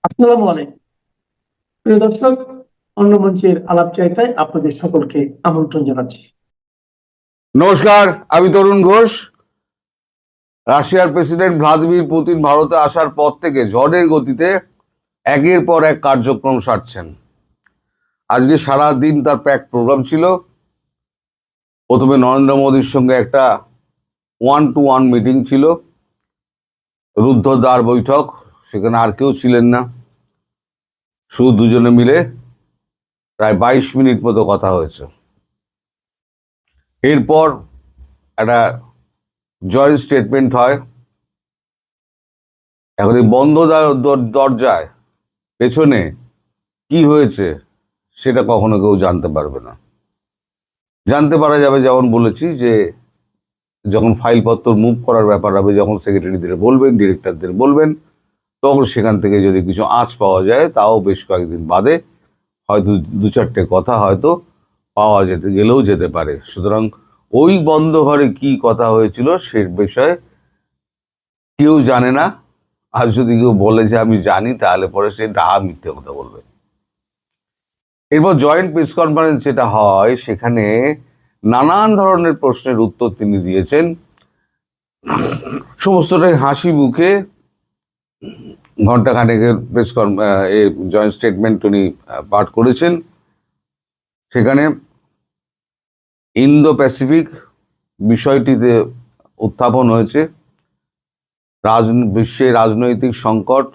আসসালামু আলাইকুম প্রিয় দর্শক। অন্য মঞ্চের আলাপচারিতায় আপনাদের সকলকে আমন্ত্রণ জানাচ্ছি। নমস্কার, আমি তরুণ ঘোষ। রাশিয়ার প্রেসিডেন্ট ভ্লাদিমির পুতিন ভারতে আসার পর থেকে ঝড়ের গতিতে একের পর এক কার্যক্রম সারছেন। আজকে সারা দিন তার প্যাক প্রোগ্রাম ছিল। প্রথমে নরেন্দ্র মোদীর সঙ্গে একটা 1-to-1 মিটিং ছিল, রুদ্ধদ্বার বৈঠক। সেখানে আর কেউ ছিলেন না, শুধু দুজনে মিলে প্রায় 22 মিনিট মতো কথা হয়েছে। এরপর একটা জয়েন্ট স্টেটমেন্ট হয়। এখন এই বন্ধ দরজায় পেছনে কি হয়েছে সেটা কখনো কেউ জানতে পারবে না। জানতে পারা যাবে, যেমন বলেছি, যে যখন ফাইলপত্র মুভ করার ব্যাপার হবে, যখন সেক্রেটারিদের বলবেন, ডিরেক্টরদের বলবেন, তখন সেখান থেকে যদি কিছু আঁচ পাওয়া যায়, তাও বেশ কয়েকদিন বাদে হয়তো দু চারটে কথা হয়তো পাওয়া গেলেও যেতে পারে। সুতরাং ওই বন্ধ ঘরে কি কথা হয়েছিল সে বিষয়ে কেউ জানে না। আর যদি কেউ বলে যে আমি জানি, তাহলে পরে সে ডাহা মিথ্যে কথা বলবে। এরপর জয়েন্ট প্রেস কনফারেন্স যেটা হয়, সেখানে নানান ধরনের প্রশ্নের উত্তর তিনি দিয়েছেন, সমস্তটাই হাসি মুখে। ঘন্টাখানেকের জয়েন্ট স্টেটমেন্ট উনি পাঠ করেছেন। সেখানে ইন্দো প্যাসিফিক বিষয়টিতে উত্থাপন হয়েছে, বিশ্বে রাজনৈতিক সংকট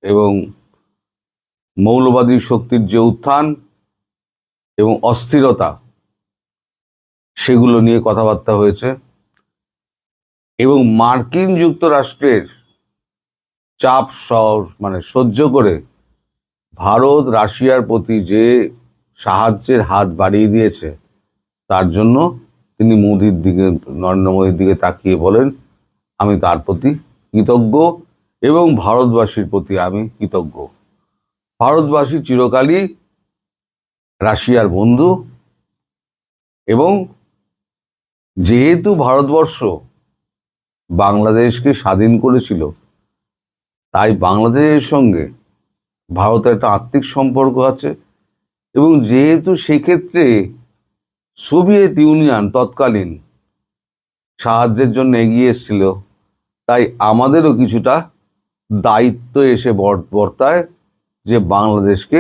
এবং মৌলবাদী শক্তির যে উত্থান এবং অস্থিরতা, সেগুলো নিয়ে কথাবার্তা হয়েছে। এবং মার্কিন যুক্তরাষ্ট্রের চাপ সহ্য করে ভারত রাশিয়ার প্রতি যে সাহায্যের হাত বাড়িয়ে দিয়েছে, তার জন্য তিনি নরেন্দ্র মোদীর দিকে তাকিয়ে বলেন, আমি তার প্রতি কৃতজ্ঞ এবং ভারতবাসীর প্রতি আমি কৃতজ্ঞ। ভারতবাসী চিরকালই রাশিয়ার বন্ধু, এবং যেহেতু ভারতবর্ষ বাংলাদেশকে স্বাধীন করেছিল, তাই বাংলাদেশের সঙ্গে ভারতের একটা আত্মিক সম্পর্ক আছে। এবং যেহেতু সেক্ষেত্রে সোভিয়েত ইউনিয়ন তৎকালীন সাহায্যের জন্য এগিয়ে এসেছিল, তাই আমাদেরও কিছুটা দায়িত্ব এসে বর্তায় যে বাংলাদেশকে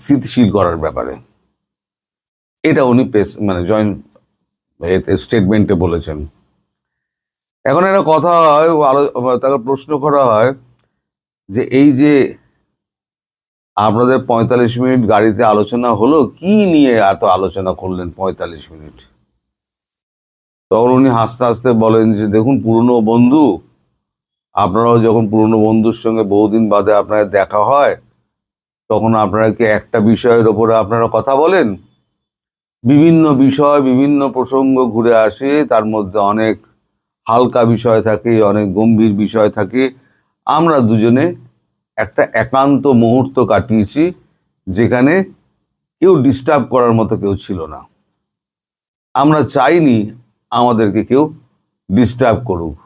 স্থিতিশীল করার ব্যাপারে। এটা উনি জয়েন্ট স্টেটমেন্টে বলেছেন। এখন একটা কথা হয়, তাকে প্রশ্ন করা হয় যে এই যে আপনাদের 45 মিনিট গাড়িতে আলোচনা হলো, কি নিয়ে এত আলোচনা করলেন 45 মিনিট? তখন উনি হাসতে হাসতে বলেন যে দেখুন, পুরনো বন্ধু, আপনারাও যখন পুরনো বন্ধুর সঙ্গে বহুদিন বাদে আপনার দেখা হয়, তখন আপনারা কি একটা বিষয়ের ওপরে আপনারা কথা বলেন? বিভিন্ন বিষয়, বিভিন্ন প্রসঙ্গ ঘুরে আসে, তার মধ্যে অনেক হালকা বিষয় থাকে, অনেক গম্ভীর বিষয় থাকে। আমরা দুজনে একটা একান্ত মুহূর্ত কাটিয়েছি, যেখানে কেউ ডিস্টার্ব করার মতো কেউ ছিল না। আমরা চাইনি আমাদেরকে কেউ ডিস্টার্ব করুক।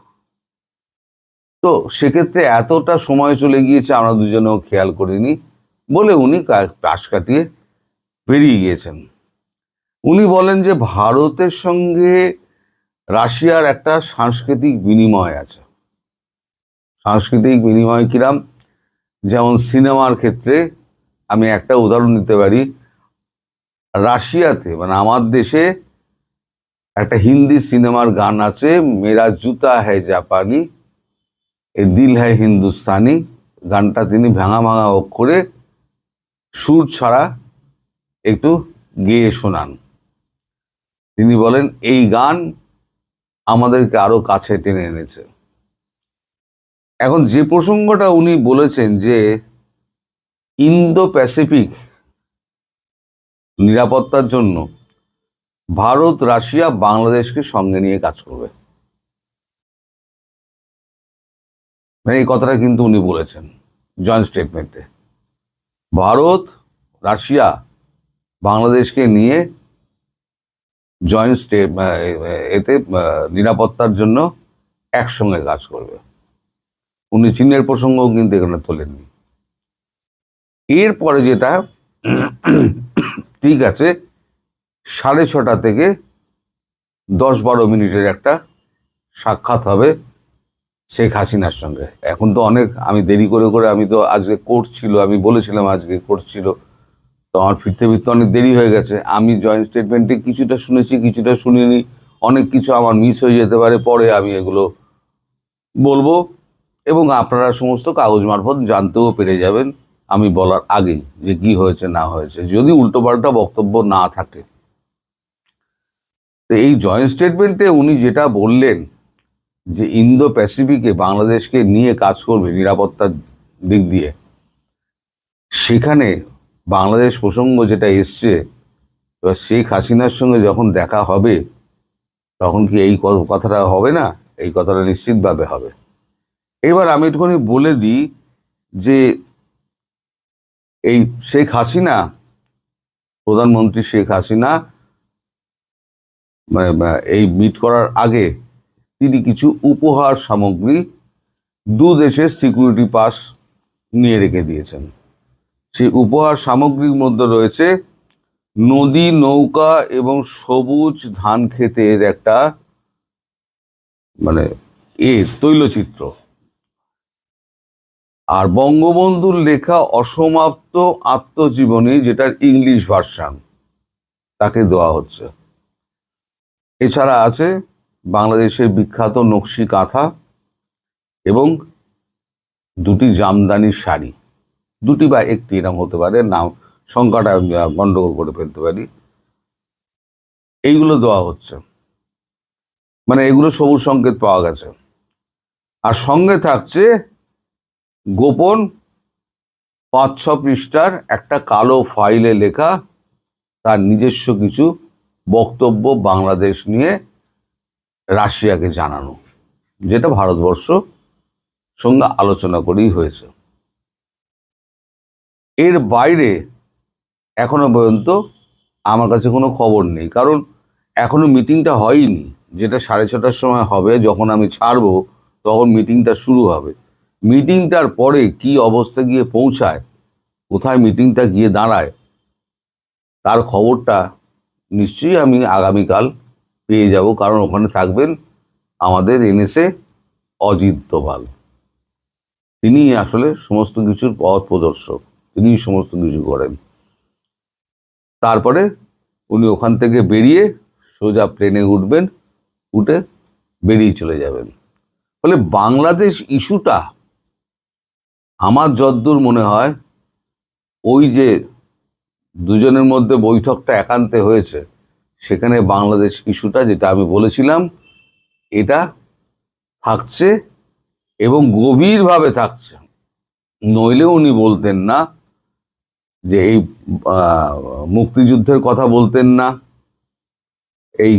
তো সেক্ষেত্রে এতটা সময় চলে গিয়েছে, আমরা দুজনেও খেয়াল করিনি বলে উনি পাশ কাটিয়ে বেরিয়ে গিয়েছেন। উনি বলেন যে ভারতের সঙ্গে রাশিয়ার একটা সাংস্কৃতিক বিনিময় আছে। সাংস্কৃতিক বিনিময় কিরাম? যেমন সিনেমার ক্ষেত্রে আমি একটা উদাহরণ দিতে পারি। রাশিয়াতে আমার দেশে একটা হিন্দি সিনেমার গান আছে, মেরা জুতা হ্যায় জাপানি এ দিল হ্যায় হিন্দুস্তানি। গানটা তিনি ভাঙা ভাঙা অক্ষরে সুর ছাড়া একটু গেয়ে শোনান। তিনি বলেন এই গান আমাদেরকে আরো কাছে টেনে এনেছে। এখন যে প্রসঙ্গটা উনি বলেছেন যে ইন্দো প্যাসিফিক নিরাপত্তার জন্য ভারত রাশিয়া বাংলাদেশকে সঙ্গে নিয়ে কাজ করবে, এই কথাটা কিন্তু উনি বলেছেন জয়েন্ট স্টেটমেন্টে। ভারত রাশিয়া বাংলাদেশকে নিয়ে এতে নিরাপত্তার জন্য একসঙ্গে কাজ করবে। উনি চীনের প্রসঙ্গও কিন্তু এখানে তোলেননি। এরপরে যেটা ঠিক আছে, 6:30 থেকে 10-12 মিনিটের একটা সাক্ষাৎ হবে শেখ হাসিনার সঙ্গে। এখন তো অনেক আমি দেরি করে করে, আমি তো আজকে কোর্ট ছিল, আমি বলেছিলাম আজকে কোর্ট ছিল, তো আমার ফিরতে ফিরতে অনেক দেরি হয়ে গেছে। আমি জয়েন্ট স্টেটমেন্টে কিছুটা শুনেছি, কিছুটা শুনিনি, অনেক কিছু আমার মিস হয়ে যেতে পারে, পরে আমি এগুলো বলবো এবং আপনারা সমস্ত কাগজ মারফত জানতেও পেরে যাবেন আমি বলার আগেই যে কি হয়েছে না হয়েছে, যদি উল্টোপাল্টা বক্তব্য না থাকে। তো এই জয়েন্ট স্টেটমেন্টে উনি যেটা বললেন যে ইন্দো প্যাসিফিকে বাংলাদেশকে নিয়ে কাজ করবে নিরাপত্তার দিক দিয়ে, সেখানে বাংলাদেশ প্রসঙ্গ যেটা এসছে, এবার শেখ হাসিনার সঙ্গে যখন দেখা হবে তখন কি এই কথাটা হবে না? এই কথাটা নিশ্চিতভাবে হবে। এবার আমি একটুখানি বলে দিই যে এই শেখ হাসিনা, প্রধানমন্ত্রী শেখ হাসিনা এই মিট করার আগে তিনি কিছু উপহার সামগ্রী দু দেশের সিকিউরিটি পাস নিয়ে রেখে দিয়েছেন। সেই উপহার সামগ্রীর মধ্যে রয়েছে নদী, নৌকা এবং সবুজ ধান ক্ষেতের একটা তৈলচিত্র, আর বঙ্গবন্ধুর লেখা অসমাপ্ত আত্মজীবনী, যেটার ইংলিশ ভার্সন তাকে দেওয়া হচ্ছে। এছাড়া আছে বাংলাদেশের বিখ্যাত নকশি কাঁথা এবং 2টি জামদানির শাড়ি, 2টি বা 1টি এরকম হতে পারে, নাম সংখ্যাটা গন্ডগোল করে ফেলতে পারি। এইগুলো দেওয়া হচ্ছে, এগুলো সবুজ সংকেত পাওয়া গেছে। আর সঙ্গে থাকছে গোপন 5-6 পৃষ্ঠার একটা কালো ফাইলে লেখা তার নিজস্ব কিছু বক্তব্য বাংলাদেশ নিয়ে রাশিয়াকে জানানো, যেটা ভারতবর্ষ সঙ্গে আলোচনা করেই হয়েছে। এর বাইরে এখনো পর্যন্ত আমার কাছে কোনো খবর নেই, কারণ এখনো মিটিংটা হয়নি। যেটা 6:30টার সময় হবে, যখন আমি ছাড়বো তখন মিটিংটা শুরু হবে। মিটিংটার পরে কি অবস্থা গিয়ে পৌঁছায়, কোথায় মিটিংটা গিয়ে দাঁড়ায়, তার খবরটা নিশ্চয়ই আমি আগামীকাল পেয়ে যাব, কারণ ওখানে থাকবেন আমাদের এনএসএ অজিত দোভাল। তিনি আসলে সমস্ত কিছুর পথ প্রদর্শক, তিনি সমস্ত কিছু করেন। তারপরে উনি ওখান থেকে বেরিয়ে সোজা প্লেনে উঠবেন, উঠে বেরিয়ে চলে যাবেন। ফলে বাংলাদেশ ইস্যুটা আমার যদ্দূর মনে হয়, ওই যে দুজনের মধ্যে বৈঠকটা একান্তে হয়েছে, সেখানে বাংলাদেশ ইস্যুটা, যেটা আমি বলেছিলাম, এটা থাকছে এবং গভীরভাবে থাকছে। নইলে উনি বলতেন না যে এই মুক্তিযুদ্ধের কথা বলতেন না, এই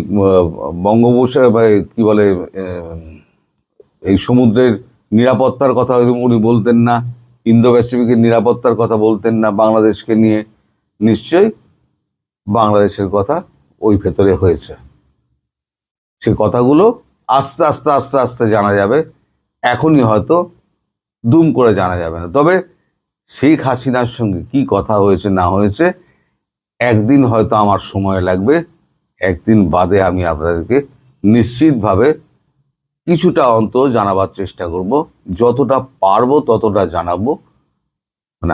বঙ্গোপসাগর কি বলে এই সমুদ্রের নিরাপত্তার কথা উনি বলতেন না, ইন্দো প্যাসিফিকের নিরাপত্তার কথা বলতেন না বাংলাদেশকে নিয়ে। নিশ্চয়ই বাংলাদেশের কথা ওই ভেতরে হয়েছে। সে কথাগুলো আস্তে আস্তে আস্তে আস্তে জানা যাবে, এখনই হয়তো দুম করে জানা যাবে না। তবে শেখ হাসিনার সঙ্গে কি কথা হয়েছে না হয়েছে, একদিন হয়তো আমার সময় লাগবে, একদিন বাদে আমি আপনাদেরকে নিশ্চিতভাবে কিছুটা অন্তত জানাবার চেষ্টা করব, যতটা পারবো ততটা জানাবো।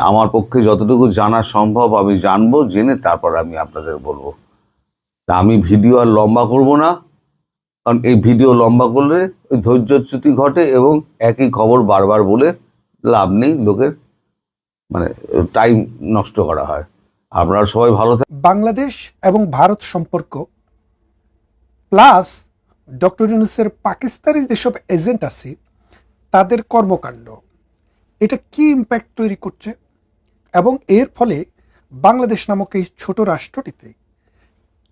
আমার পক্ষে যতটুকু জানা সম্ভব আমি জানবো, জেনে তারপর আমি আপনাদের বলবো। তা আমি ভিডিও আর লম্বা করব না, কারণ এই ভিডিও লম্বা করলে ওই ধৈর্যচ্যুতি ঘটে এবং একই খবর বারবার বলে লাভ নেই, লোকের টাইম নষ্ট করা হয়। আপনারা সবাই ভালো থাকবেন। বাংলাদেশ এবং ভারত সম্পর্ক প্লাস ডক্টর ইউনূসের পাকিস্তানি যেসব এজেন্ট আছে তাদের কর্মকাণ্ড, এটা কি ইম্প্যাক্ট তৈরি করছে এবং এর ফলে বাংলাদেশ নামক এই ছোট রাষ্ট্রটিতে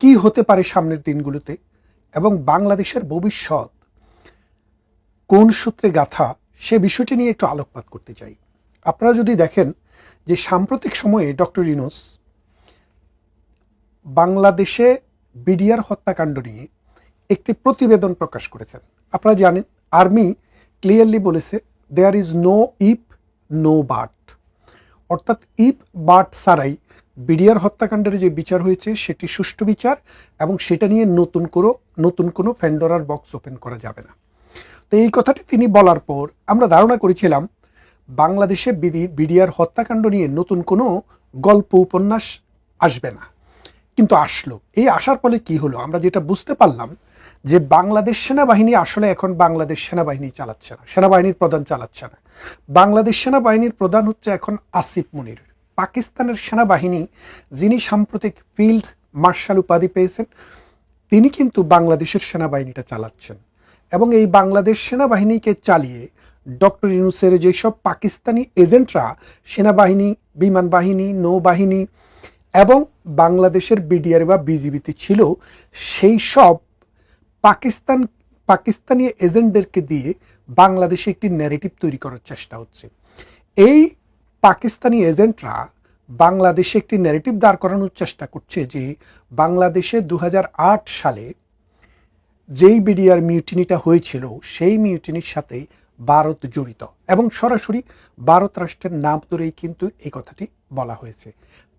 কি হতে পারে সামনের দিনগুলোতে, এবং বাংলাদেশের ভবিষ্যৎ কোন সূত্রে গাথা, সে বিষয়টি নিয়ে একটু আলোকপাত করতে চাই। আপনারা যদি দেখেন যে সাম্প্রতিক সময়ে ডক্টর ইউনূস বাংলাদেশে বিডিআর হত্যাকাণ্ড নিয়ে একটি প্রতিবেদন প্রকাশ করেছেন। আপনারা জানেন আর্মি ক্লিয়ারলি বলেছে there is no if no but, অর্থাৎ ইফ বাট ছাড়াই বিডিআর হত্যাকাণ্ডের যে বিচার হয়েছে সেটি সুষ্ঠু বিচার, এবং সেটা নিয়ে নতুন কোনো প্যান্ডোরার বক্স ওপেন করা যাবে না। তো এই কথাটি তিনি বলার পর আমরা ধারণা করেছিলাম বাংলাদেশে বিডিআর হত্যাকাণ্ড নিয়ে নতুন কোনো গল্প উপন্যাস আসবে না, কিন্তু আসলো। এই আসার ফলে কি হলো, আমরা যেটা বুঝতে পারলাম যে বাংলাদেশ সেনাবাহিনী আসলে এখন বাংলাদেশ সেনাবাহিনী চালাচ্ছে না, সেনাবাহিনীর প্রধান চালাচ্ছে না। বাংলাদেশ সেনাবাহিনীর প্রধান হচ্ছে এখন আসিফ মুনির। পাকিস্তানের সেনাবাহিনী, যিনি সাম্প্রতিক ফিল্ড মার্শাল উপাধি পেয়েছেন, তিনি কিন্তু বাংলাদেশের সেনাবাহিনীটা চালাচ্ছেন। এবং এই বাংলাদেশ সেনাবাহিনীকে চালিয়ে ডক্টর ইউনূসের যেসব পাকিস্তানি এজেন্টরা সেনাবাহিনী, বিমান বাহিনী, নৌবাহিনী এবং বাংলাদেশের বিডিআর বা বিজিবিতে ছিল, সেই সব পাকিস্তানি এজেন্টদেরকে দিয়ে বাংলাদেশে একটি ন্যারেটিভ তৈরি করার চেষ্টা হচ্ছে। এই পাকিস্তানি এজেন্টরা বাংলাদেশে একটি ন্যারেটিভ দাঁড় করানোর চেষ্টা করছে যে বাংলাদেশে 2008 সালে যেই বিডিআর মিউটিনিটা হয়েছিল সেই মিউটিনির সাথে ভারত জড়িত, এবং সরাসরি ভারত রাষ্ট্রের নাম ধরেই কিন্তু এই কথাটি বলা হয়েছে।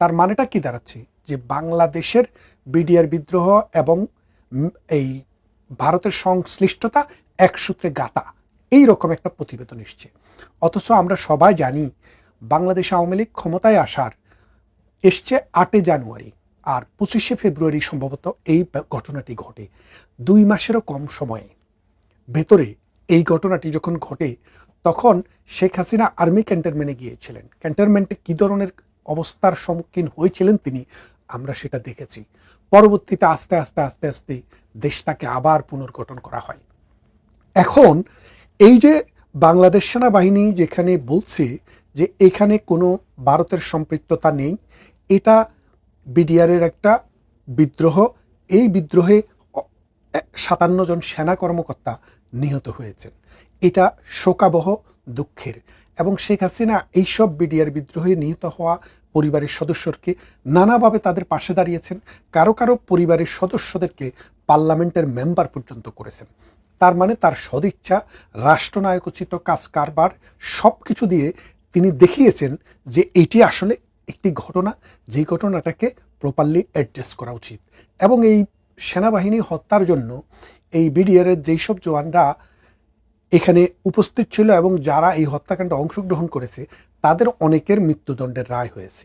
তার মানেটা কি দাঁড়াচ্ছে, যে বাংলাদেশের বিডিআর বিদ্রোহ এবং এই ভারতের সংশ্লিষ্টতা এক সূত্রে গাঁথা, এইরকম একটা প্রতিবেদন এসছে। অথচ আমরা সবাই জানি বাংলাদেশ আওয়ামী লীগ ক্ষমতায় এসছে 8 জানুয়ারি, আর 25 ফেব্রুয়ারি সম্ভবত এই ঘটনাটি ঘটে। 2 মাসেরও কম সময়ে ভেতরে এই ঘটনাটি যখন ঘটে, তখন শেখ হাসিনা আর্মি ক্যান্টনমেন্টে গিয়েছিলেন। ক্যান্টনমেন্টে কী ধরনের অবস্থার সম্মুখীন হয়েছিলেন তিনি, আমরা সেটা দেখেছি। পরবর্তীতে আস্তে আস্তে দেশটাকে আবার পুনর্গঠন করা হয়। এখন এই যে বাংলাদেশ সেনাবাহিনী যেখানে বলছে যে এখানে কোনো ভারতের সম্পৃক্ততা নেই, এটা বিডিআরের একটা বিদ্রোহ, এই বিদ্রোহে 57 জন সেনা কর্মকর্তা নিহত হয়েছেন, এটা শোকাবহ, দুঃখের। এবং শেখ হাসিনা এইসব বিডিআর বিদ্রোহে নিহত হওয়া পরিবারের সদস্যকে নানাভাবে তাদের পাশে দাঁড়িয়েছেন, কারো পরিবারের সদস্যদেরকে পার্লামেন্টের মেম্বার পর্যন্ত করেছেন। তার মানে তার সদিচ্ছা, রাষ্ট্রনায়কোচিত কাজ কারবার সব কিছু দিয়ে তিনি দেখিয়েছেন যে এটি আসলে একটি ঘটনা, যে ঘটনাটাকে প্রপারলি অ্যাড্রেস করা উচিত। এবং এই সেনাবাহিনী হত্যার জন্য এই বিডিআরের যেই সব জওয়ানরা এখানে উপস্থিত ছিল এবং যারা এই হত্যাকাণ্ডে অংশগ্রহণ করেছে, তাদের অনেকের মৃত্যুদণ্ডের রায় হয়েছে।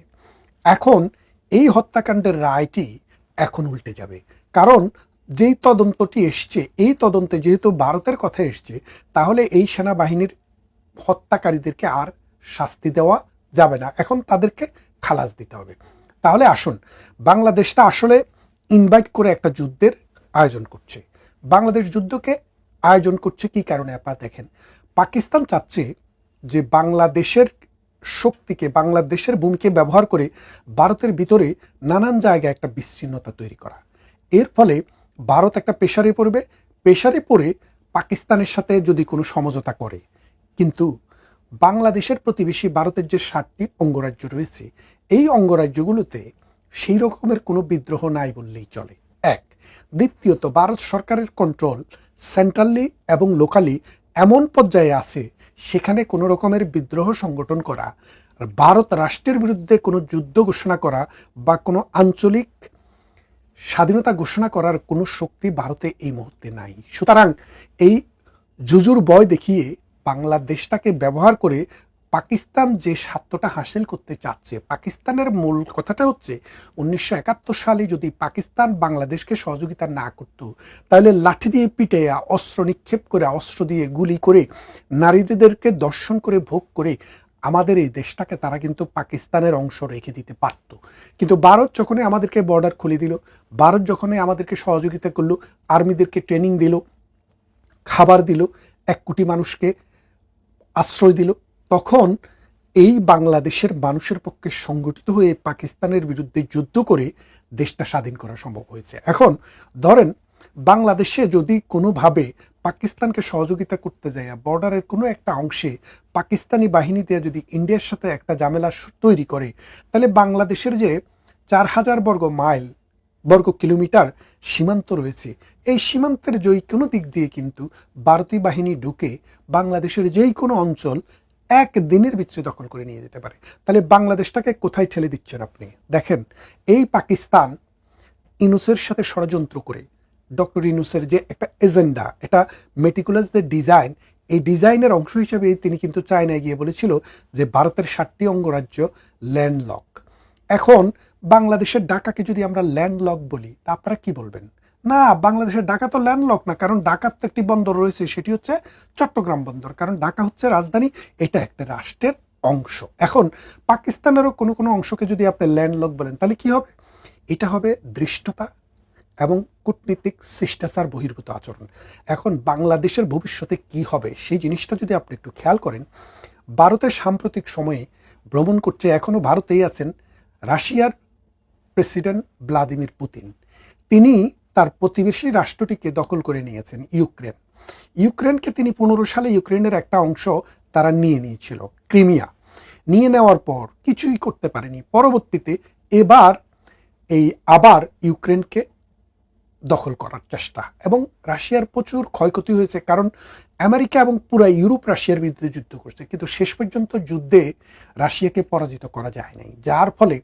এখন এই হত্যাকাণ্ডের রায়টি এখন উল্টে যাবে, কারণ যেই তদন্তটি এসছে, এই তদন্তে যেহেতু ভারতের কথা এসছে, তাহলে এই সেনাবাহিনীর হত্যাকারীদেরকে আর শাস্তি দেওয়া যাবে না, এখন তাদেরকে খালাস দিতে হবে। তাহলে আসুন, বাংলাদেশটা আসলে ইনভাইট করে একটা যুদ্ধের আয়োজন করছে। বাংলাদেশ যুদ্ধকে আয়োজন করছে কি কারণে আপনারা দেখেন, পাকিস্তান চাচ্ছে যে বাংলাদেশের শক্তিকে, বাংলাদেশের ভূমিকে ব্যবহার করে ভারতের ভিতরে নানান জায়গায় একটা বিচ্ছিন্নতা তৈরি করা। এর ফলে ভারত একটা প্রেসারে পড়ে পাকিস্তানের সাথে যদি কোনো সমঝোতা করে, কিন্তু বাংলাদেশের প্রতিবেশী ভারতের যে 7টি অঙ্গরাজ্য রয়েছে, এই অঙ্গরাজ্যগুলোতে সেই রকমের কোনো বিদ্রোহ নাই বললেই চলে। এক, দ্বিতীয়ত ভারত সরকারের কন্ট্রোল সেন্ট্রালি এবং লোকালি এমন পর্যায়ে আছে, সেখানে কোনো রকমের বিদ্রোহ সংগঠন করা, ভারত রাষ্ট্রের বিরুদ্ধে কোনো যুদ্ধ ঘোষণা করা বা কোনো আঞ্চলিক স্বাধীনতা ঘোষণা করার কোনো শক্তি ভারতে এই মুহূর্তে নাই। সুতরাং এই জুজুর ভয় দেখিয়ে বাংলাদেশটাকে ব্যবহার করে পাকিস্তান যে স্বার্থটা হাসিল করতে চাচ্ছে, পাকিস্তানের মূল কথাটা হচ্ছে 1971 সালে যদি পাকিস্তান বাংলাদেশকে সহযোগিতা না করত, তাহলে লাঠি দিয়ে পিটে, অস্ত্র নিক্ষেপ করে, অস্ত্র দিয়ে গুলি করে, নারীদেরকে দর্শন করে, ভোগ করে আমাদের এই দেশটাকে তারা কিন্তু পাকিস্তানের অংশ রেখে দিতে পারত। কিন্তু ভারত যখনই আমাদেরকে বর্ডার খুলে দিল, ভারত যখনই আমাদেরকে সহযোগিতা করলো, আর্মিদেরকে ট্রেনিং দিল, খাবার দিল, 1 কোটি মানুষকে আশ্রয় দিল, তখন এই বাংলাদেশের মানুষের পক্ষে সংগঠিত হয়ে পাকিস্তানের বিরুদ্ধে যুদ্ধ করে দেশটা স্বাধীন করা সম্ভব হয়েছে। এখন ধরেন বাংলাদেশে যদি কোনোভাবে পাকিস্তানকে সহযোগিতা করতে যায়, বর্ডারের কোনো একটা অংশে পাকিস্তানি বাহিনী দিয়ে যদি ইন্ডিয়ার সাথে একটা ঝামেলা তৈরি করে, তাহলে বাংলাদেশের যে 4000 বর্গ মাইল বর্গ কিলোমিটার সীমান্ত রয়েছে। এই সীমান্তের যে কোনো দিক দিয়ে কিন্তু ভারতীয় বাহিনী ঢুকে বাংলাদেশের যেই কোনো অঞ্চল এক দিনের ভিতরে দখল করে নিয়ে যেতে পারে। তাহলে বাংলাদেশটাকে কোথায় ঠেলে দিচ্ছেন আপনি? দেখেন, এই পাকিস্তান ইনুসের সাথে ষড়যন্ত্র করে ডক্টর ইনুসের যে একটা এজেন্ডা, এটা মেটিকুলাস যে ডিজাইন, এই ডিজাইনের অংশ হিসেবে তিনি কিন্তু চায়নায় গিয়ে বলেছিল যে ভারতের 7টি অঙ্গরাজ্য ল্যান্ডলক। এখন বাংলাদেশের ঢাকাকে যদি আমরা ল্যান্ডলক বলি তা আপনারা কি বলবেন? না, বাংলাদেশের ঢাকা তো ল্যান্ডলক না, কারণ ঢাকার তো একটি বন্দর রয়েছে, সেটি হচ্ছে চট্টগ্রাম বন্দর, কারণ ঢাকা হচ্ছে রাজধানী, এটা একটা রাষ্ট্রের অংশ। এখন পাকিস্তানেরও কোনো কোনো অংশকে যদি আপনি ল্যান্ডলক বলেন তাহলে কি হবে? এটা হবে ধৃষ্টতা এবং কূটনীতিক শিষ্টাচার বহির্ভূত আচরণ। এখন বাংলাদেশের ভবিষ্যতে কি হবে সেই জিনিসটা যদি আপনি একটু খেয়াল করেন, ভারতের সাম্প্রতিক সময়ে ভ্রমণ করছে, এখনও ভারতেই আছেন রাশিয়ার প্রেসিডেন্ট ভ্লাদিমির পুতিন। তিনি তার প্রতিবেশী রাষ্ট্রটিকে দখল করে নিয়েছেন, ইউক্রেন। ইউক্রেনকে তিনি 15 সালে ইউক্রেনের একটা অংশ তারা নিয়ে নিয়েছিল, ক্রিমিয়া। নিয়ে নেওয়ার পর কিছুই করতে পারেনি। পরবর্তীতে এবার আবার ইউক্রেনকে দখল করার চেষ্টা, এবং রাশিয়ার প্রচুর ক্ষয়ক্ষতি হয়েছে, কারণ আমেরিকা এবং পুরো ইউরোপ রাশিয়ার বিরুদ্ধে যুদ্ধ করছে, কিন্তু শেষ পর্যন্ত যুদ্ধে রাশিয়াকে পরাজিত করা যায় নাই। যার ফলে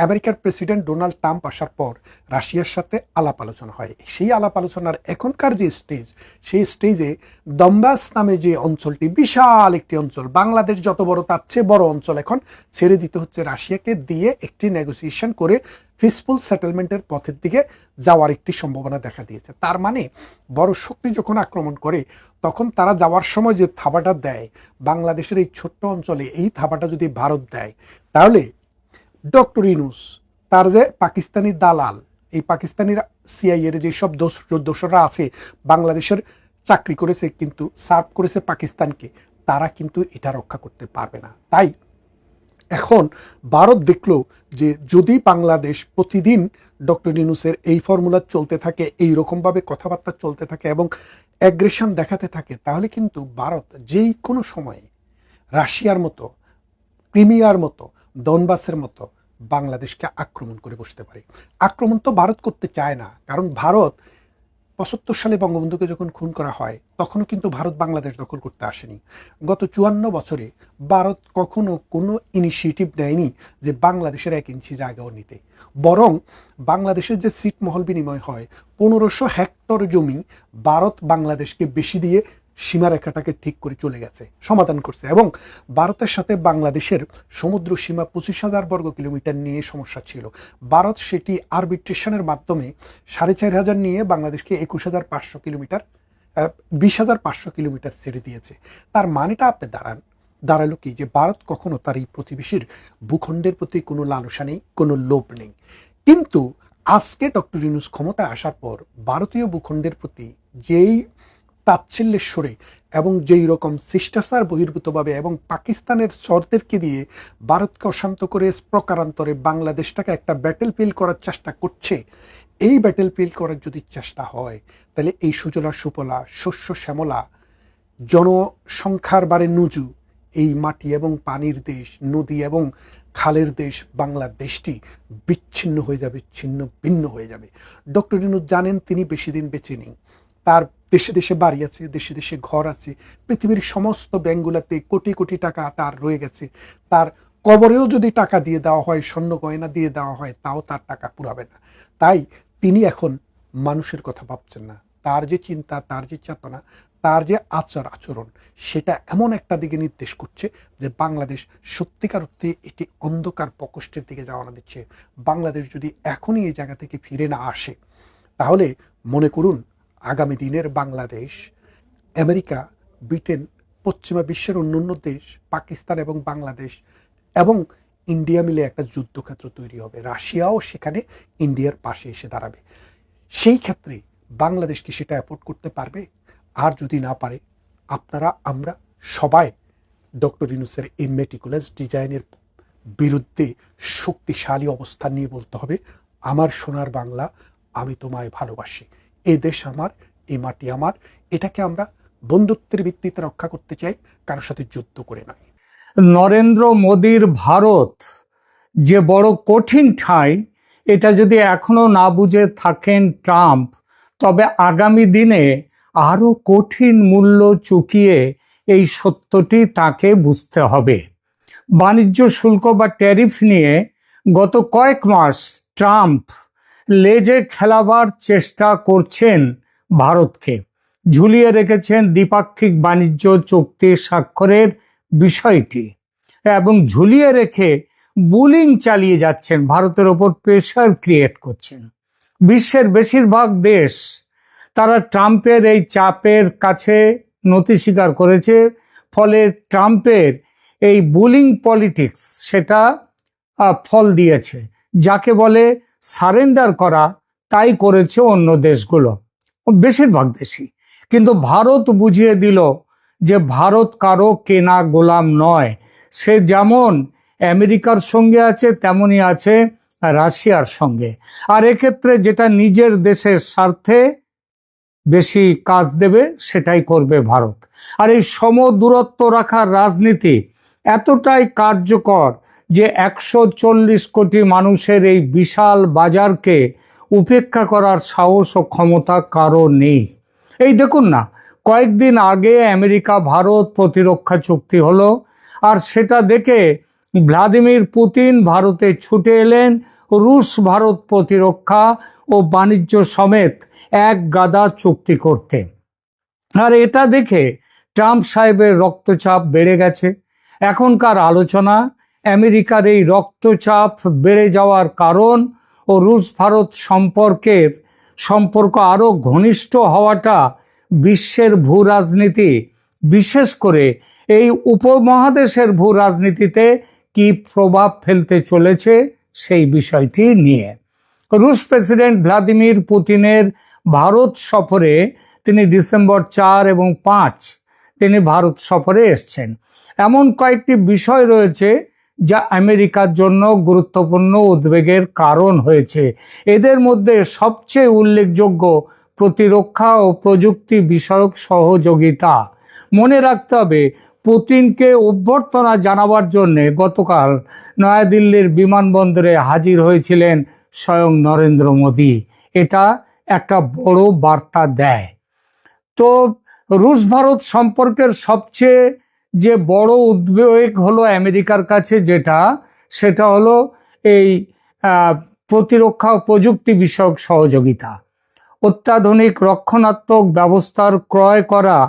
আমেরিকার প্রেসিডেন্ট ডোনাল্ড ট্রাম্প আসার পর রাশিয়ার সাথে আলাপ আলোচনা হয়। সেই আলাপ আলোচনার এখনকার যে স্টেজ, সেই স্টেজে দম্বাস নামে যে অঞ্চলটি, বিশাল একটি অঞ্চল, বাংলাদেশ যত বড় তার চেয়ে বড় অঞ্চল, এখন ছেড়ে দিতে হচ্ছে রাশিয়াকে, দিয়ে একটি নেগোসিয়েশন করে পিসফুল সেটেলমেন্টের পথের দিকে যাওয়ার একটি সম্ভাবনা দেখা দিয়েছে। তার মানে বড় শক্তি যখন আক্রমণ করে তখন তারা যাওয়ার সময় যে থাবাটা দেয় বাংলাদেশের এই ছোট্ট অঞ্চলে, এই থাবাটা যদি ভারত দেয়, তাহলে ডক্টর ইনুস, তার যে পাকিস্তানি দালাল, এই পাকিস্তানির সিআইএর যেসব দোসররা আছে, বাংলাদেশের চাকরি করেছে কিন্তু সার্ভ করেছে পাকিস্তানকে, তারা কিন্তু এটা রক্ষা করতে পারবে না। তাই এখন ভারত দেখলো যে যদি বাংলাদেশ প্রতিদিন ডক্টর ইউনূসের এই ফর্মুলা চলতে থাকে, এই রকমভাবে কথাবার্তা চলতে থাকে এবং অ্যাগ্রেশন দেখাতে থাকে, তাহলে কিন্তু ভারত যেই কোনো সময়ে রাশিয়ার মতো, ক্রিমিয়ার মতো, দনবাসের মতো বাংলাদেশকে আক্রমণ করে বসতে পারে। আক্রমণ তো ভারত করতে চায় না, কারণ ভারত 75 সালে বঙ্গবন্ধুকে যখন খুন করা হয় তখনও কিন্তু ভারত বাংলাদেশ দখল করতে আসেনি। গত 54 বছরে ভারত কখনো কোনো ইনিশিয়েটিভ নেয়নি যে বাংলাদেশের 1 ইঞ্চি জায়গাও নিতে, বরং বাংলাদেশের যে ছিটমহল বিনিময় হয় 1500 হেক্টর জমি ভারত বাংলাদেশকে বেশি দিয়ে সীমারেখাটাকে ঠিক করে চলে গেছে, সমাধান করছে। এবং ভারতের সাথে বাংলাদেশের সমুদ্র সীমা 25,000 বর্গ কিলোমিটার নিয়ে সমস্যা ছিল। ভারত সেটি আরবিট্রেশনের মাধ্যমে 4,500 নিয়ে বাংলাদেশকে 21,500 কিলোমিটার 20,500 কিলোমিটার ছেড়ে দিয়েছে। তার মানেটা আপনি দাঁড়ালো কি, যে ভারত কখনো তার এই প্রতিবেশীর ভূখণ্ডের প্রতি কোনো লালসা নেই, কোনো লোভ নেই। কিন্তু আজকে ডক্টর ইউনূস ক্ষমতায় আসার পর ভারতীয় ভূখণ্ডের প্রতি যেই তাচ্ছিল্যের সরে এবং যেই রকম শিষ্টাচার বহির্ভূতভাবে এবং পাকিস্তানের শর্তেরকে দিয়ে ভারতকে অশান্ত করে প্রকারান্তরে বাংলাদেশটাকে একটা ব্যাটেল ফিল্ড করার চেষ্টা করছে, এই ব্যাটেল ফিল্ড করার যদি চেষ্টা হয় তাহলে এই সুজলা সুফলা শস্য শ্যামলা জনসংখ্যার বারে নুজু এই মাটি এবং পানির দেশ, নদী এবং খালের দেশ বাংলাদেশটি বিচ্ছিন্ন হয়ে যাবে, ছিন্ন ভিন্ন হয়ে যাবে। ডক্টর ইউনূস জানেন তিনি বেশি দিন বেঁচে নেই, তার দেশে দেশে বাড়ি আছে, দেশে দেশে ঘর আছে, পৃথিবীর সমস্ত ব্যাংকগুলোতে কোটি কোটি টাকা তার রয়ে গেছে। তার কবরেও যদি টাকা দিয়ে দেওয়া হয়, স্বর্ণ গয়না দিয়ে দেওয়া হয়, তাও তার টাকা পুরাবে না। তাই তিনি এখন মানুষের কথা ভাবছেন না, তার যে চিন্তা, তার যে চেতনা, তার যে আচরণ, সেটা এমন একটা দিকে নির্দেশ করছে যে বাংলাদেশ সত্যিকার অর্থে এটি অন্ধকার প্রকোষ্ঠের দিকে যাওয়ানো দিচ্ছে। বাংলাদেশ যদি এখনই এই জায়গা থেকে ফিরে না আসে, তাহলে মনে করুন আগামী দিনের বাংলাদেশ আমেরিকা, ব্রিটেন, পশ্চিমা বিশ্বের অন্যান্য দেশ, পাকিস্তান এবং বাংলাদেশ এবং ইন্ডিয়া মিলে একটা যুদ্ধক্ষেত্র তৈরি হবে। রাশিয়াও সেখানে ইন্ডিয়ার পাশে এসে দাঁড়াবে। সেই ক্ষেত্রে বাংলাদেশ কি সেটা অ্যাফোর্ড করতে পারবে? আর যদি না পারে, আমরা সবাই ডক্টর ইউনূসের এই মেটিকুলাস ডিজাইনের বিরুদ্ধে শক্তিশালী অবস্থান নিয়ে বলতে হবে, আমার সোনার বাংলা, আমি তোমায় ভালোবাসি, এই দেশ আমার, এই মাটি আমার, এটাকে আমরা বন্ধুত্বের ভিত্তিতে রক্ষা করতে চাই, কারোর সাথে যুদ্ধ করে নয়। নরেন্দ্র মোদীর ভারত যে বড় কঠিন ঠাঁই, এটা যদি এখনো না বুঝে থাকেন ট্রাম্প, তবে আগামী দিনে আরো কঠিন মূল্য চুকিয়ে এই সত্যটি তাকে বুঝতে হবে। বাণিজ্য শুল্ক বা ট্যারিফ নিয়ে গত কয়েক মাস ট্রাম্প লেজে খেলাবার চেষ্টা করছেন ভারতকে, ঝুলিয়ে রেখেছেন দ্বিপাক্ষিক বাণিজ্য চুক্তি স্বাক্ষরের বিষয়টি এবং ঝুলিয়ে রেখে বুলিং চালিয়ে যাচ্ছেন, ভারতের ওপর প্রেশার ক্রিয়েট করছেন। বিশ্বের বেশিরভাগ দেশ তারা ট্রাম্পের এই চাপের কাছে নতি স্বীকার করেছে, ফলে ট্রাম্পের এই বুলিং পলিটিক্স সেটা ফল দিয়েছে। যাকে বলে সারেন্ডার করা, তাই করেছে অন্য দেশগুলো, বেশিরভাগ দেশই। কিন্তু ভারত বুঝিয়ে দিল যে ভারত কারো কেনা গোলাম নয়। সে যেমন আমেরিকার সঙ্গে আছে তেমনই আছে রাশিয়ার সঙ্গে। আর এক্ষেত্রে যেটা নিজের দেশের স্বার্থে বেশি কাজ দেবে সেটাই করবে ভারত। আর এই সমদূরত্ব রাখার রাজনীতি এতটাই কার্যকর যে 140 কোটি মানুষের এই বিশাল বাজারকে উপেক্ষা করার সাহস ও ক্ষমতা কারো নেই। এই দেখুন না, কয়েকদিন আগে আমেরিকা ভারত প্রতিরক্ষা চুক্তি হলো, আর সেটা দেখে ভ্লাদিমির পুতিন ভারতে ছুটে এলেন রুশ ভারত প্রতিরক্ষা ও বাণিজ্য সমেত এক গাদা চুক্তি করতে। আর এটা দেখে ট্রাম্প সাহেবের রক্তচাপ বেড়ে গেছে। এখনকার আলোচনা আমেরিকার এই রক্তচাপ বেড়ে যাওয়ার কারণ ও রুশ ভারত সম্পর্ক আরো ঘনিষ্ঠ হওয়াটা বিশ্বের ভূ রাজনীতি, বিশেষ করে এই উপমহাদেশের ভূ রাজনীতিতে কি প্রভাব ফেলতে চলেছে সেই বিষয়টি নিয়ে। রুশ প্রেসিডেন্ট ভ্লাদিমির পুতিনের ভারত সফরে, তিনি ডিসেম্বর 4 এবং 5 তিনি ভারত সফরে এসছেন। এমন কয়েকটি বিষয় রয়েছে যা আমেরিকার জন্য গুরুত্বপূর্ণ উদ্বেগের কারণ হয়েছে। এদের মধ্যে সবচেয়ে উল্লেখযোগ্য প্রতিরক্ষা ও প্রযুক্তি বিষয়ক সহযোগিতা। মনে রাখতে হবে, পুতিনকে অভ্যর্থনা জানাবার জন্য গতকাল নয়াদিল্লির বিমানবন্দরে হাজির হয়েছিলেন স্বয়ং নরেন্দ্র মোদী। এটা একটা বড় বার্তা দেয়। তো রুশ ভারত সম্পর্কের সবচেয়ে যে বড় উদ্বেগ হলো আমেরিকার কাছে, সেটা হলো এই প্রতিরক্ষা ও প্রযুক্তি বিষয়ক সহযোগিতা। অত্যাধুনিক রক্ষণাত্মক ব্যবস্থার ক্রয় করা,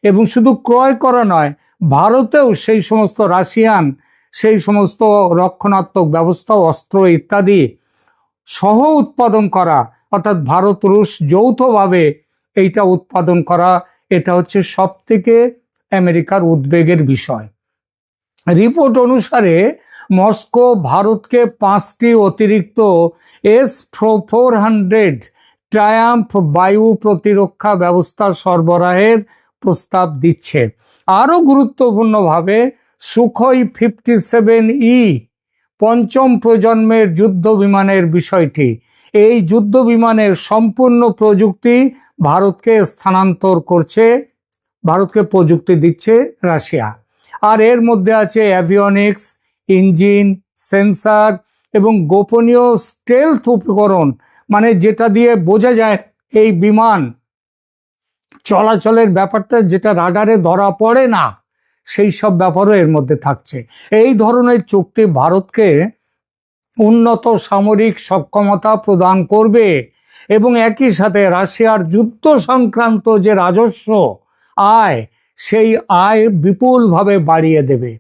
এবং শুধু ক্রয় করা নয়, ভারতেও সেই সমস্ত রাশিয়ান সেই সমস্ত রক্ষণাত্মক ব্যবস্থা, অস্ত্র ইত্যাদি সহ উৎপাদন করা, অর্থাৎ ভারত রুশ যৌথভাবে এইটা উৎপাদন করা, এটা হচ্ছে সব থেকে আমেরিকার উদ্বেগের বিষয়। রিপোর্ট অনুসারে মস্কো ভারতকে 5টি অতিরিক্ত S-400 ট্রায়াম্ফ বায়ু প্রতিরক্ষা ব্যবস্থা সরবরাহের প্রস্তাব দিচ্ছে। আরও গুরুত্বপূর্ণভাবে সুখোই 57E 5ম প্রজন্মের যুদ্ধ বিমানের বিষয়টি, এই যুদ্ধ বিমানের সম্পূর্ণ প্রযুক্তি ভারতকে স্থানান্তর করছে, ভারতকে প্রযুক্তি দিচ্ছে রাশিয়া। আর এর মধ্যে আছে অ্যাভিওনিক্স, ইঞ্জিন, সেন্সার এবং গোপনীয় স্টেলথ উপকরণ, মানে যেটা দিয়ে বোঝা যায় এই বিমান চলাচলের ব্যাপারটা, যেটা রাডারে ধরা পড়ে না, সেই সব ব্যাপারও এর মধ্যে থাকছে। এই ধরনের চুক্তি ভারতকে উন্নত সামরিক সক্ষমতা প্রদান করবে এবং একই সাথে রাশিয়ার যুদ্ধ সংক্রান্ত যে রাজস্ব আয়, সেই আয় বিপুলভাবে বাড়িয়ে দেবে।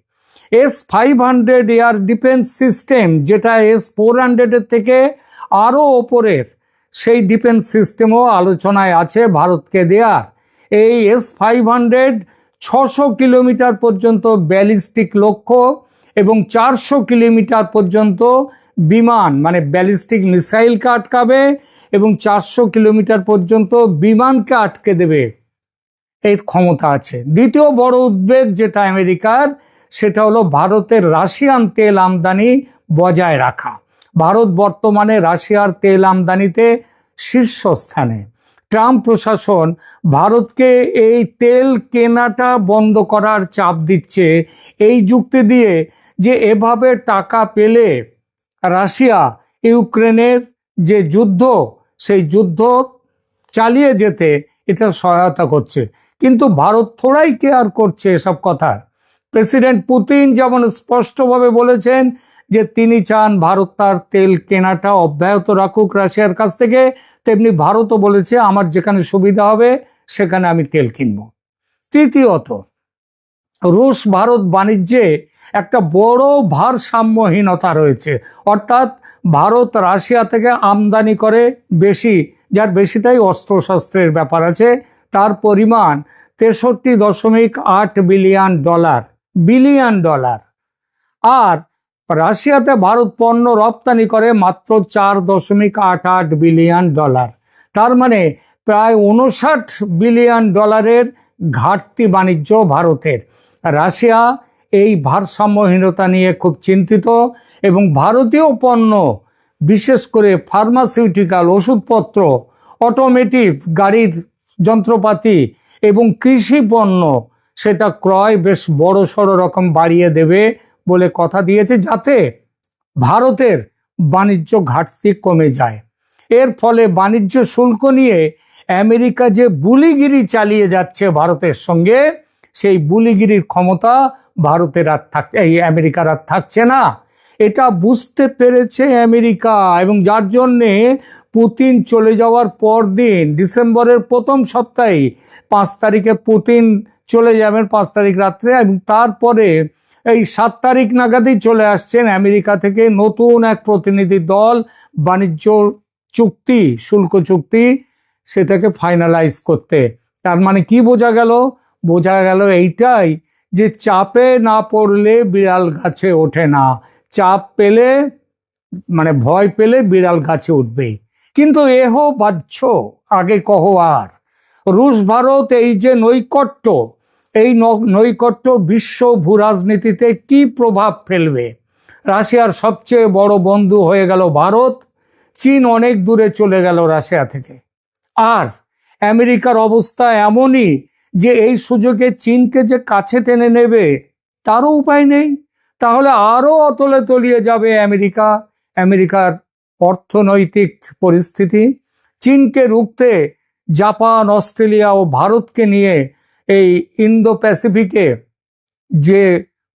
S-500 এয়ার ডিফেন্স সিস্টেম, যেটা S-400 এর থেকে আরও ওপরের, সেই ডিফেন্স সিস্টেমও আলোচনায় আছে ভারতকে দেয়ার। এই S-500 600 কিলোমিটার পর্যন্ত ব্যালিস্টিক লক্ষ্য এবং 400 কিলোমিটার পর্যন্ত বিমান, মানে ব্যালিস্টিক মিসাইলকে আটকাবে এবং 400 কিলোমিটার পর্যন্ত বিমানকে আটকে দেবে, এর ক্ষমতা আছে। দ্বিতীয় বড় উদ্বেগ যেটা আমেরিকার, সেটা হলো ভারতের রাশিয়ান তেল আমদানি বজায় রাখা। ভারত বর্তমানে রাশিয়ার তেল আমদানিতে শীর্ষস্থানে। ট্রাম্প প্রশাসন ভারতকে এই তেল কেনাটা বন্ধ করার চাপ দিচ্ছে, এই যুক্তি দিয়ে যে এভাবে টাকা পেলে রাশিয়া ইউক্রেনের যে যুদ্ধ, সেই যুদ্ধ চালিয়ে যেতে এটা সহায়তা করছে। কিন্তু ভারত থোড়াই কেয়ার করছে এসব কথা। প্রেসিডেন্ট পুতিন যেমন স্পষ্টভাবে বলেছেন যে তিনি চান ভারত তার তেল কেনাটা অব্যাহত রাখুক রাশিয়ার কাছ থেকে, তেমনি ভারতও বলেছে আমার যেখানে সুবিধা হবে সেখানে আমি তেল কিনব। তৃতীয়ত, রুশ ভারত বাণিজ্যে একটা বড় ভারসাম্যহীনতা রয়েছে, অর্থাৎ ভারত রাশিয়া থেকে আমদানি করে বেশি, যার বেশিটাই অস্ত্রশস্ত্রের ব্যাপার আছে, তার পরিমাণ 63.8 বিলিয়ন ডলার। আর রাশিয়াতে ভারত পণ্য রপ্তানি করে মাত্র 4.88 বিলিয়ন ডলার। তার মানে প্রায় 59 বিলিয়ন ডলারের ঘাটতি বাণিজ্য ভারতের। রাশিয়া এই ভারসাম্যহীনতা নিয়ে খুব চিন্তিত এবং ভারতীয় পণ্য, বিশেষ করে ফার্মাসিউটিক্যাল, ওষুধপত্র, অটোমেটিভ গাড়ির যন্ত্রপাতি এবং কৃষি পণ্য, সেটা ক্রয় বেশ বড় সড়ো রকম বাড়িয়ে দেবে বলে কথা দিয়েছে, যাতে ভারতের বাণিজ্য ঘাটতি কমে যায়। এর ফলে বাণিজ্য শুল্ক নিয়ে আমেরিকা যে বুলিগিরি চালিয়ে যাচ্ছে ভারতের সঙ্গে, সেই বুলিগিরির ক্ষমতা ভারতের আমেরিকার আর থাকছে না। এটা বুঝতে পেরেছে আমেরিকা, এবং যার জন্যে পুতিন চলে যাওয়ার পর দিন, ডিসেম্বরের প্রথম সপ্তাহে 5 তারিখে পুতিন চলে যাবেন, 5 তারিখ রাত্রে, এবং তারপরে এই 7 তারিখ নাগাদই চলে আসছেন আমেরিকা থেকে নতুন এক প্রতিনিধি দল, বাণিজ্য চুক্তি, শুল্ক চুক্তি, সেটাকে ফাইনালাইজ করতে। তার মানে কি বোঝা গেল? বোঝা গেল এইটাই যে চাপে না পড়লে বিড়াল গাছে ওঠে না, চাপ পেলে মানে ভয় পেলে বিড়াল গাছে উঠবে। কিন্তু এহ বাহ্য আগে কহো আর। রুশ ভারত এই যে নৈকট্য, এই নৈকট্য বিশ্ব ভূরাজনীতিতে কি প্রভাব ফেলবে? রাশিয়ার সবচেয়ে বড় বন্ধু হয়ে গেল ভারত, চীন অনেক দূরে চলে গেল রাশিয়া থেকে। আর আমেরিকার অবস্থা এমনই যে এই সুযোগে চীনকে যে কাছে টেনে নেবে তারও উপায় নেই। তাহলে আরো অতলে তলিয়ে যাবে আমেরিকার অর্থনৈতিক পরিস্থিতি। চীনকে রুখতে জাপান, অস্ট্রেলিয়া ও ভারতকে নিয়ে এই ইন্দো প্যাসিফিকে যে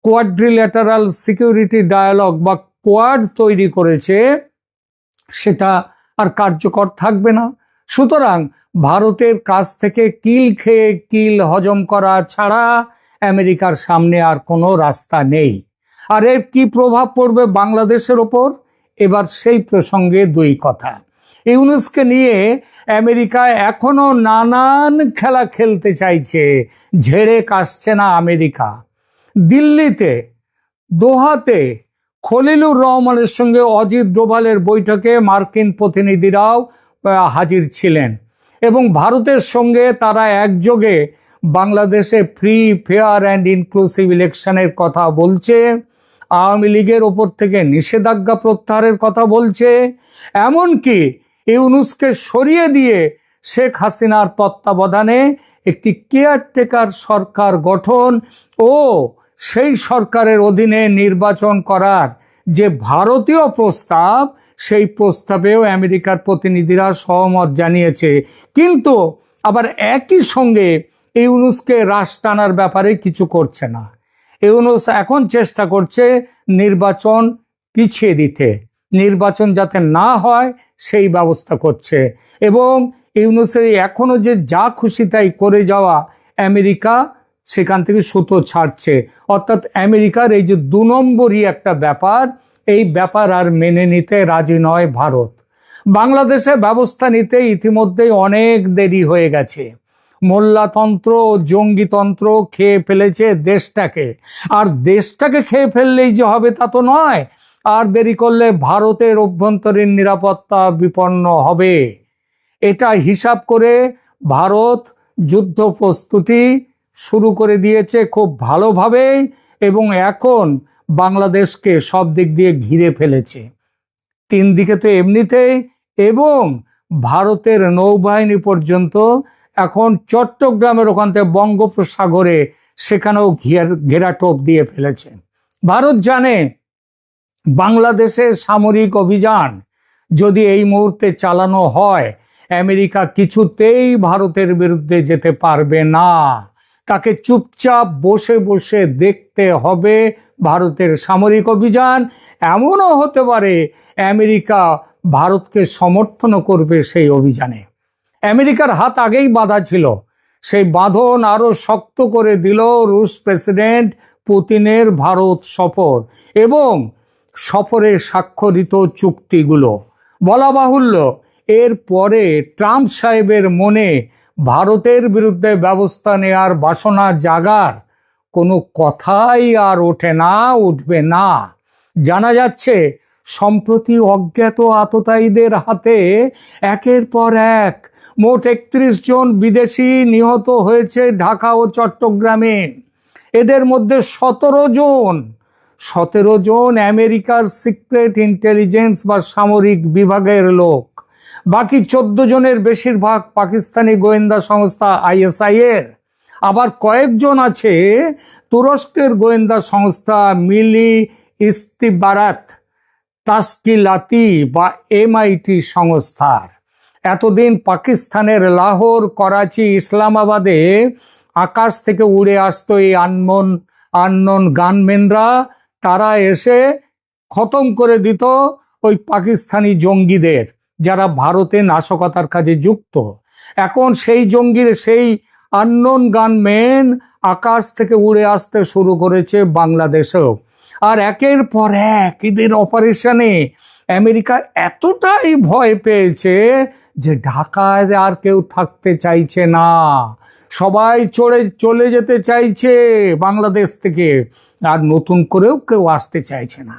কোয়াড্রিল্যাটারাল সিকিউরিটি ডায়ালগ বা কোয়াড তৈরি করেছে, সেটা আর কার্যকর থাকবে না। সুতরাং ভারতের কাছ থেকে কিল খেয়ে কিল হজম করা ছাড়া আমেরিকার সামনে আর কোনো রাস্তা নেই। আর এর কি প্রভাব পড়বে বাংলাদেশের ওপর? এবার সেই প্রসঙ্গে দুই কথা। ইউনুসকে নিয়ে আমেরিকা এখনো নানান খেলা খেলতে চাইছে, ঝেড়ে কাশছে না আমেরিকা। দিল্লিতে, দোহাতে খলিলুর রহমানের সঙ্গে অজিত ডোভালের বৈঠকে মার্কিন প্রতিনিধিরাও হাজির ছিলেন, এবং ভারতের সঙ্গে তারা একযোগে বাংলাদেশে ফ্রি, ফেয়ার অ্যান্ড ইনক্লুসিভ ইলেকশনের কথা বলছে, আওয়ামী লীগের ওপর থেকে নিষেধাজ্ঞা প্রত্যাহারের কথা বলছে, এমনকি ইউনুসকে সরিয়ে দিয়ে শেখ হাসিনার তত্ত্বাবধানে একটি কেয়ারটেকার সরকার গঠন ও সেই সরকারের অধীনে নির্বাচন করার যে ভারতীয় প্রস্তাব, সেই প্রস্তাবেও আমেরিকার প্রতিনিধিরা সহমত জানিয়েছে। কিন্তু আবার একই সঙ্গে ইউনুসকে রাশ টানার ব্যাপারে কিছু করছে না। ইউনুস এখন চেষ্টা করছে নির্বাচন পিছিয়ে দিতে, নির্বাচন যাতে না হয় সেই ব্যবস্থা করছে, এবং ইউনুসের এখনো যে যা খুশি তাই করে যাওয়া আমেরিকা সেখান থেকে সুতো ছাড়ছে। অর্থাৎ আমেরিকার এই যে 2 নম্বরই একটা ব্যাপার, এই ব্যাপার আর মেনে নিতে রাজি নয় ভারত। বাংলাদেশে ব্যবস্থা নিতে ইতিমধ্যেই অনেক দেরি হয়ে গেছে। মোল্লাতন্ত্র ও জঙ্গিতন্ত্র খেয়ে ফেলেছে দেশটাকে, আর দেশটাকে খেয়ে ফেললেই যে হবে তা তো নয়, আর দেরি করলে ভারতের অভ্যন্তরীণ নিরাপত্তা বিপন্ন হবে। এটা হিসাব করে ভারত যুদ্ধ প্রস্তুতি শুরু করে দিয়েছে খুব ভালোভাবে, এবং এখন বাংলাদেশকে সব দিক দিয়ে ঘিরে ফেলেছে। 3 দিকে তো এমনিতেই, এবং ভারতের নৌবাহিনী পর্যন্ত এখন চট্টগ্রামের ওখান থেকে বঙ্গোপসাগরে সেখানেও ঘেরাটোপ দিয়ে ফেলেছে। ভারত জানে বাংলাদেশের সামরিক অভিযান যদি এই মুহূর্তে চালানো হয়, আমেরিকা কিছুতেই ভারতের বিরুদ্ধে যেতে পারবে না। তাকে চুপচাপ বসে বসে দেখতে হবে ভারতের সামরিক অভিযান। এমনও হতে পারে আমেরিকা ভারতকে সমর্থন করবে সেই অভিযানে। আমেরিকার হাত আগেই বাঁধা ছিল, সেই বাঁধন আরো শক্ত করে দিল রুশ প্রেসিডেন্ট পুতিনের ভারত সফর এবং সফরে স্বাক্ষরিত চুক্তিগুলো। বলা বাহুল্য, এর পরে ট্রাম্প সাহেবের মনে ভারতের বিরুদ্ধে ব্যবস্থা নেয়ার বাসনা জাগার কোনো কথাই আর ওঠে না, উঠবে না। জানা যাচ্ছে সম্প্রতি অজ্ঞাত আততায়ীদের হাতে একের পর এক মোট 31 জন বিদেশি নিহত হয়েছে ঢাকা ও চট্টগ্রামে। এদের মধ্যে 17 জন আমেরিকার সিক্রেট ইন্টেলিজেন্স বা সামরিক বিভাগের লোক। বাকি 14 জনের বেশিরভাগ পাকিস্তানি গোয়েন্দা সংস্থা ISI এর। আবার কয়েকজন আছে তুরস্কের গোয়েন্দা সংস্থা মিলি ইস্তিবারাত তাশকিলাতি বা MIT সংস্থার। এতদিন পাকিস্তানের লাহোর, করাচি, ইসলামাবাদে আকাশ থেকে উড়ে আসতো এই আননোন গানম্যানরা। তারা এসে খতম করে দিত ওই পাকিস্তানি জঙ্গিদের যারা ভারতে নাশকতার কাজে যুক্ত। এখন সেই সেই আননোন গানম্যান আকাশ থেকে উড়ে আসতে শুরু করেছে বাংলাদেশেও। আর একের পর এক এদের অপারেশনে আমেরিকা এতটাই ভয় পেয়েছে যে ঢাকায় আর কেউ থাকতে চাইছে না, সবাই চলে যেতে চাইছে বাংলাদেশ থেকে, আর নতুন করেও কেউ আসতে চাইছে না।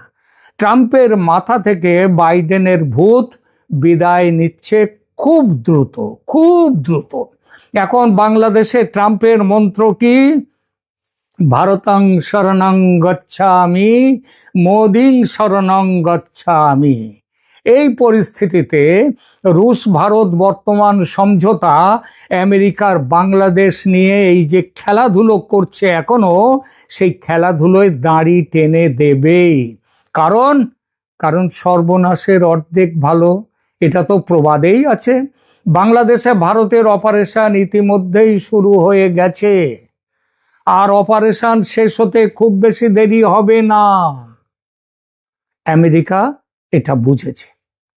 ট্রাম্পের মাথা থেকে বাইডেনের ভূত বিদায় নিচ্ছে খুব দ্রুত, খুব দ্রুত। এখন বাংলাদেশে ট্রাম্পের মন্ত্র কি? ভারতং শরণং গচ্ছামি, মোদিং শরণং গচ্ছামি। এই পরিস্থিতিতে রুশ ভারত বর্তমান সমঝোতা আমেরিকার বাংলাদেশ নিয়ে এই যে খেলাধুলো করছে এখনো, সেই খেলাধুলোয় দাঁড়ি টেনে দেবেই। কারণ সর্বনাশের অর্ধেক ভালো, এটা তো প্রবাদেই আছে। বাংলাদেশে ভারতের অপারেশন ইতিমধ্যেই শুরু হয়ে গেছে, আর অপারেশন শেষ হতে খুব বেশি দেরি হবে না। আমেরিকা এটা বুঝেছে।